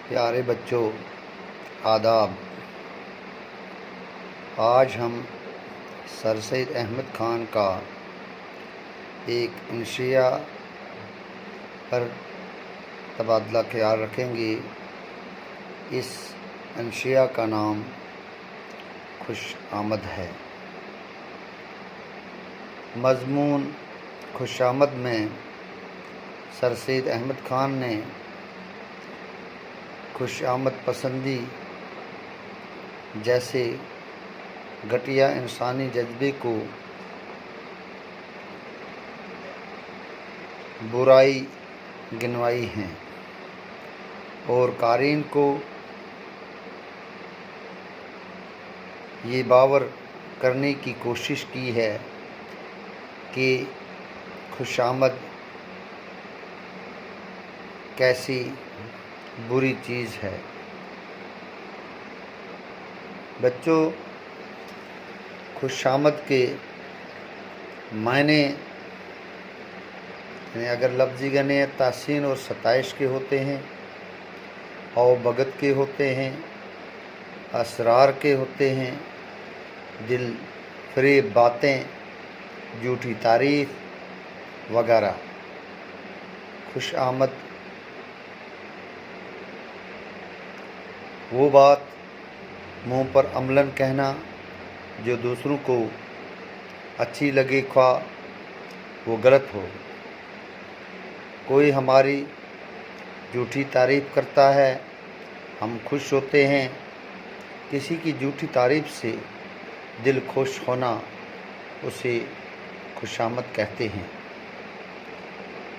پیارے بچوں، آداب۔ آج ہم سر سید احمد خان کا ایک انشیہ پر تبادلہ خیال رکھیں گے۔ اس انشیہ کا نام خوش آمد ہے۔ مضمون خوش آمد میں سر سید احمد خان نے خوش آمد پسندی جیسے گھٹیا انسانی جذبے کو برائی گنوائی ہیں اور قارئین کو یہ باور کرنے کی کوشش کی ہے کہ خوش آمد کیسی بری چیز ہے۔ بچوں، خوش آمد کے معنی اگر لفظی گنے تحسین اور ستائش کے ہوتے ہیں، او بھگت کے ہوتے ہیں، اسرار کے ہوتے ہیں، دل فریب باتیں، جھوٹی تعریف وغیرہ۔ خوش آمد وہ بات منہ پر عملاً کہنا جو دوسروں کو اچھی لگے، خواہ وہ غلط ہو۔ کوئی ہماری جھوٹی تعریف کرتا ہے، ہم خوش ہوتے ہیں۔ کسی کی جھوٹی تعریف سے دل خوش ہونا اسے خوش آمد کہتے ہیں۔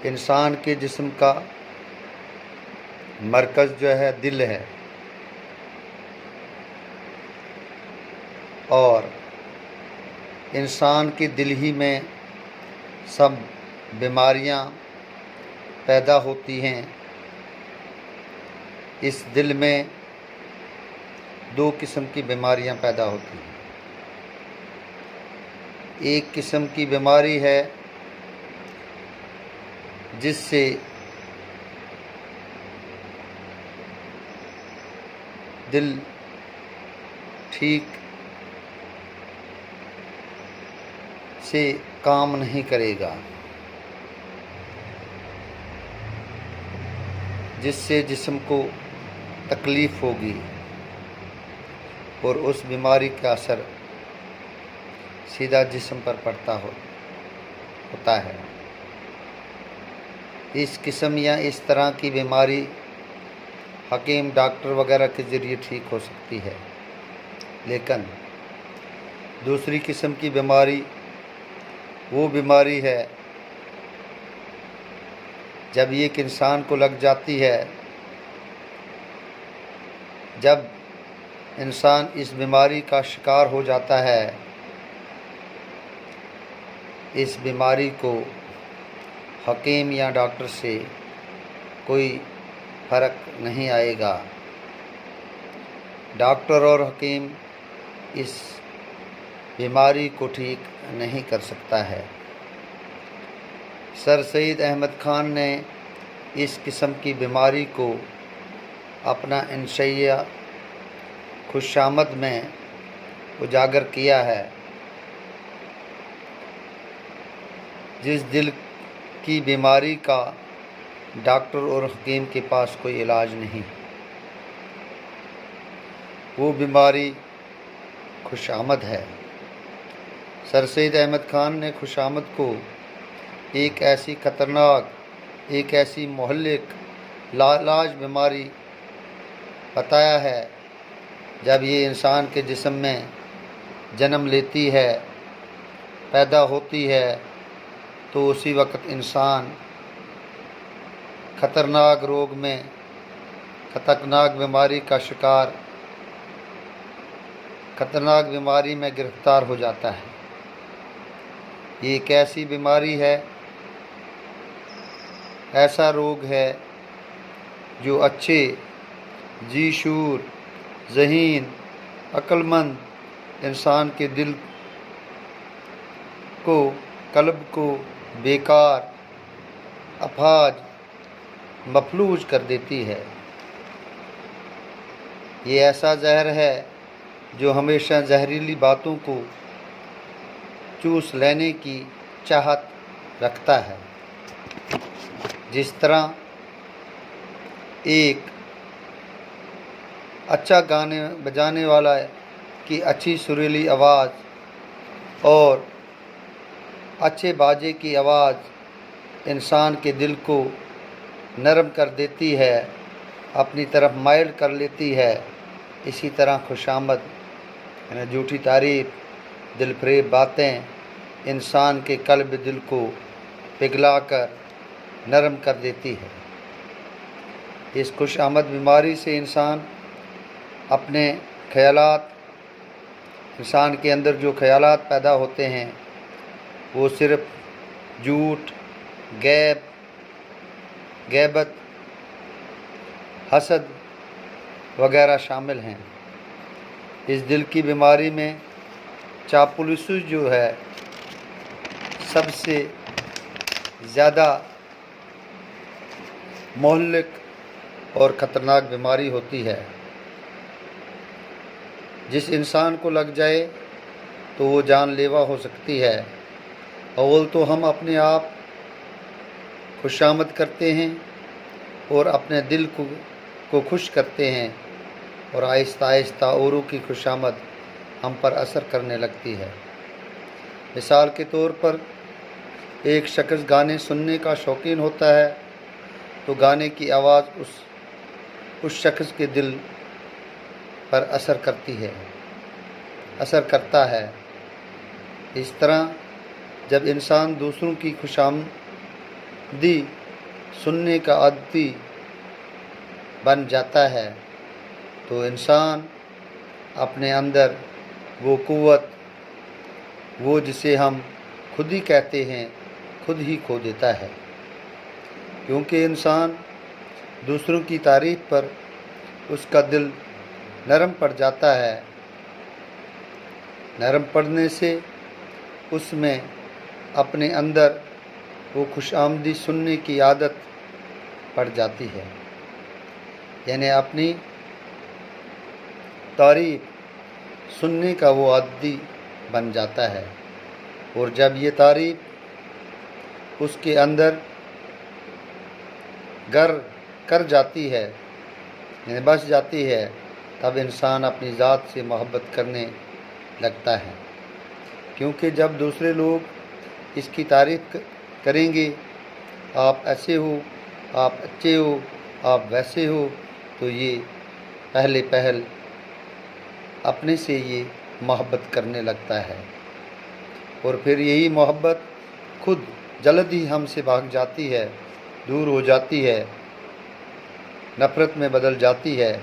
انسان کے جسم کا مرکز جو ہے دل ہے، اور انسان کے دل ہی میں سب بیماریاں پیدا ہوتی ہیں۔ اس دل میں دو قسم کی بیماریاں پیدا ہوتی ہیں۔ ایک قسم کی بیماری ہے جس سے دل ٹھیک سے کام نہیں کرے گا، جس سے جسم کو تکلیف ہوگی اور اس بیماری کا اثر سیدھا جسم پر پڑتا ہوتا ہے۔ اس قسم یا اس طرح کی بیماری حکیم ڈاکٹر وغیرہ کے ذریعے ٹھیک ہو سکتی ہے، لیکن دوسری قسم کی بیماری وہ بیماری ہے جب یہ ایک انسان کو لگ جاتی ہے، جب انسان اس بیماری کا شکار ہو جاتا ہے، اس بیماری کو حکیم یا ڈاکٹر سے کوئی فرق نہیں آئے گا۔ ڈاکٹر اور حکیم اس بیماری کو ٹھیک نہیں کر سکتا ہے۔ سر سید احمد خان نے اس قسم کی بیماری کو اپنا انشیہ خوش آمد میں اجاگر کیا ہے۔ جس دل کی بیماری کا ڈاکٹر اور حکیم کے پاس کوئی علاج نہیں، وہ بیماری خوش آمد ہے۔ سر سید احمد خان نے خوش آمد کو ایک ایسی خطرناک، ایک ایسی مہلک لاعلاج بیماری بتایا ہے۔ جب یہ انسان کے جسم میں جنم لیتی ہے، پیدا ہوتی ہے، تو اسی وقت انسان خطرناک روگ میں، خطرناک بیماری کا شکار، خطرناک بیماری میں گرفتار ہو جاتا ہے۔ یہ ایک ایسی بیماری ہے، ایسا روگ ہے جو اچھے، ذی شعور، ذہین، عقل مند انسان کے دل کو، قلب کو بیکار، افاج، مفلوج کر دیتی ہے۔ یہ ایسا زہر ہے جو ہمیشہ زہریلی باتوں کو چوس لینے کی چاہت رکھتا ہے۔ جس طرح ایک اچھا گانے بجانے والا کی اچھی سریلی آواز اور اچھے باجے کی آواز انسان کے دل کو نرم کر دیتی ہے، اپنی طرف مائل کر لیتی ہے، اسی طرح خوشامد یعنی جھوٹی تعریف، دل فریب باتیں انسان کے قلب دل کو پگھلا کر نرم کر دیتی ہے۔ اس خوش آمد بیماری سے انسان کے اندر جو خیالات پیدا ہوتے ہیں وہ صرف جھوٹ، غیبت، حسد وغیرہ شامل ہیں۔ اس دل کی بیماری میں چاپلوسی جو ہے سب سے زیادہ مہلک اور خطرناک بیماری ہوتی ہے۔ جس انسان کو لگ جائے تو وہ جان لیوا ہو سکتی ہے۔ اول تو ہم اپنے آپ خوشامد کرتے ہیں اور اپنے دل کو خوش کرتے ہیں، اور آہستہ آہستہ اوروں کی خوشامد ہم پر اثر کرنے لگتی ہے۔ مثال کے طور پر ایک شخص گانے سننے کا شوقین ہوتا ہے تو گانے کی آواز اس شخص کے دل پر اثر کرتا ہے۔ اس طرح جب انسان دوسروں کی خوشامدی سننے کا عادی بن جاتا ہے تو انسان اپنے اندر وہ قوت، وہ جسے ہم خود ہی کہتے ہیں، خود ہی کھو دیتا ہے، کیونکہ انسان دوسروں کی تعریف پر اس کا دل نرم پڑ جاتا ہے۔ نرم پڑنے سے اس میں اپنے اندر وہ خوش آمدی سننے کی عادت پڑ جاتی ہے، یعنی اپنی تعریف سننے کا وہ عادی بن جاتا ہے، اور جب یہ تعریف اس کے اندر گر کر جاتی ہے یعنی بس جاتی ہے، تب انسان اپنی ذات سے محبت کرنے لگتا ہے، کیونکہ جب دوسرے لوگ اس کی تعریف کریں گے، آپ ایسے ہو، آپ اچھے ہو، آپ ویسے ہو، تو یہ پہل اپنے سے یہ محبت کرنے لگتا ہے، اور پھر یہی محبت خود جلد ہی ہم سے بھاگ جاتی ہے، دور ہو جاتی ہے، نفرت میں بدل جاتی ہے،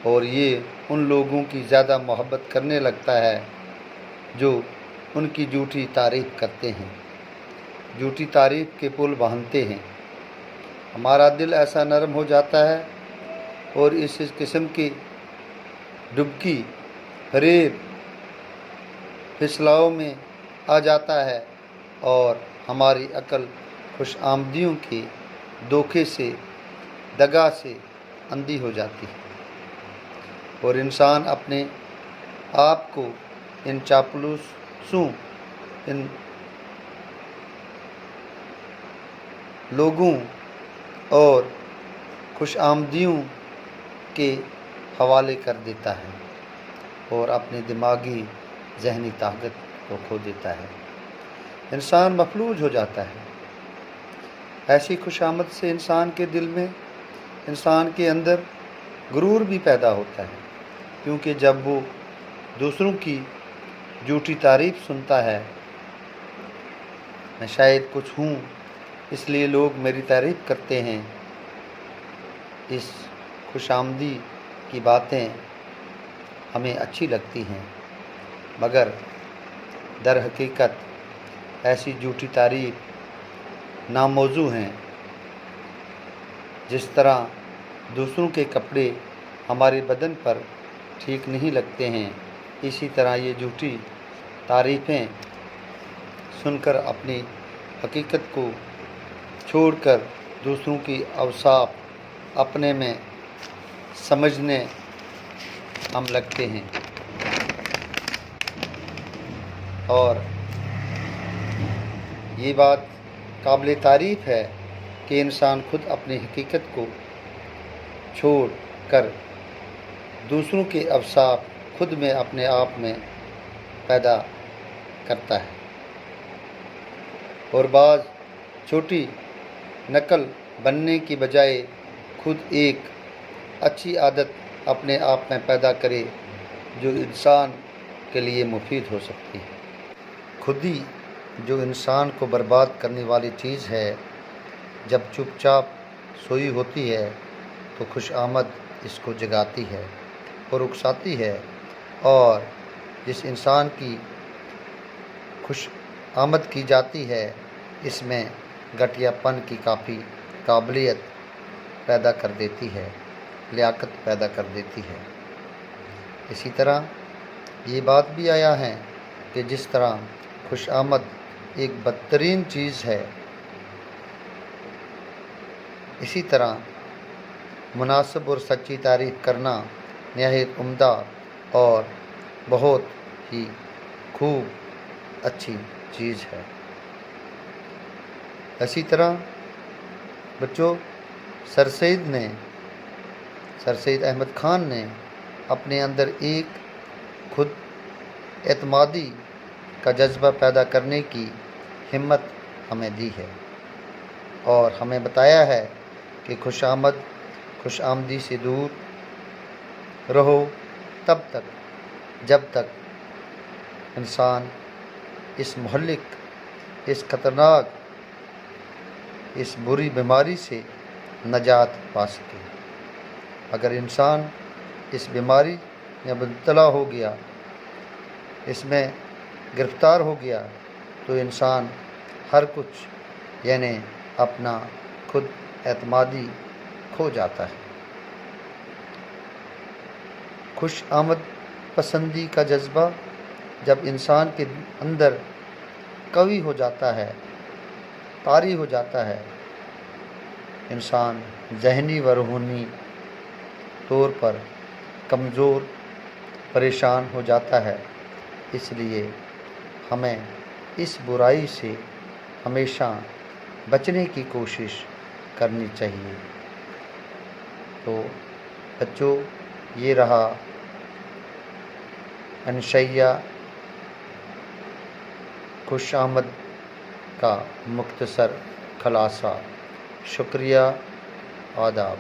اور یہ ان لوگوں کی زیادہ محبت کرنے لگتا ہے جو ان کی جھوٹی تعریف کرتے ہیں، جھوٹی تعریف کے پل باندھتے ہیں۔ ہمارا دل ایسا نرم ہو جاتا ہے اور اس قسم کی ڈبکی، فریب، پھسلاؤ میں آ جاتا ہے، اور ہماری عقل خوش آمدیوں کے دھوکے سے، دغا سے اندھی ہو جاتی ہے، اور انسان اپنے آپ کو ان چاپلوسوں، ان لوگوں اور خوش آمدیوں کے حوالے کر دیتا ہے اور اپنی دماغی ذہنی طاقت کو کھو دیتا ہے۔ انسان مفلوج ہو جاتا ہے۔ ایسی خوش آمد سے انسان کے دل میں، انسان کے اندر غرور بھی پیدا ہوتا ہے، کیونکہ جب وہ دوسروں کی جھوٹی تعریف سنتا ہے، میں شاید کچھ ہوں اس لیے لوگ میری تعریف کرتے ہیں، اس خوش آمدی کی باتیں ہمیں اچھی لگتی ہیں، مگر در حقیقت ایسی جھوٹی تعریف ناموزوں ہیں۔ جس طرح دوسروں کے کپڑے ہمارے بدن پر ٹھیک نہیں لگتے ہیں، اسی طرح یہ جھوٹی تعریفیں سن کر اپنی حقیقت کو چھوڑ کر دوسروں کی اوصاف اپنے میں سمجھنے ہم لگتے ہیں، اور یہ بات قابل تعریف ہے کہ انسان خود اپنی حقیقت کو چھوڑ کر دوسروں کے اوصاف خود میں اپنے آپ میں پیدا کرتا ہے، اور بعض چھوٹی نقل بننے کی بجائے خود ایک اچھی عادت اپنے آپ میں پیدا کرے جو انسان کے لیے مفید ہو سکتی ہے۔ خودی جو انسان کو برباد کرنے والی چیز ہے، جب چپ چاپ سوئی ہوتی ہے تو خوش آمد اس کو جگاتی ہے اور اکساتی ہے، اور جس انسان کی خوش آمد کی جاتی ہے اس میں گھٹیا پن کی کافی قابلیت پیدا کر دیتی ہے، لیاقت پیدا کر دیتی ہے۔ اسی طرح یہ بات بھی آیا ہے کہ جس طرح خوش آمد ایک بدترین چیز ہے، اسی طرح مناسب اور سچی تعریف کرنا نہایت عمدہ اور بہت ہی خوب اچھی چیز ہے۔ اسی طرح بچوں، سر سید احمد خان نے اپنے اندر ایک خود اعتمادی کا جذبہ پیدا کرنے کی ہمت ہمیں دی ہے، اور ہمیں بتایا ہے کہ خوش آمدی سے دور رہو تب تک جب تک انسان اس مہلک، اس خطرناک، اس بری بیماری سے نجات پا سکے۔ اگر انسان اس بیماری میں مبتلا ہو گیا، اس میں گرفتار ہو گیا، تو انسان ہر کچھ یعنی اپنا خود اعتمادی کھو جاتا ہے۔ خوش آمد پسندی کا جذبہ جب انسان کے اندر قوی ہو جاتا ہے، طاری ہو جاتا ہے، انسان ذہنی و روحانی طور پر کمزور، پریشان ہو جاتا ہے۔ اس لیے ہمیں اس برائی سے ہمیشہ بچنے کی کوشش کرنی چاہیے۔ تو بچوں، یہ رہا انشیہ خوش آمد کا مختصر خلاصہ۔ شکریہ، آداب۔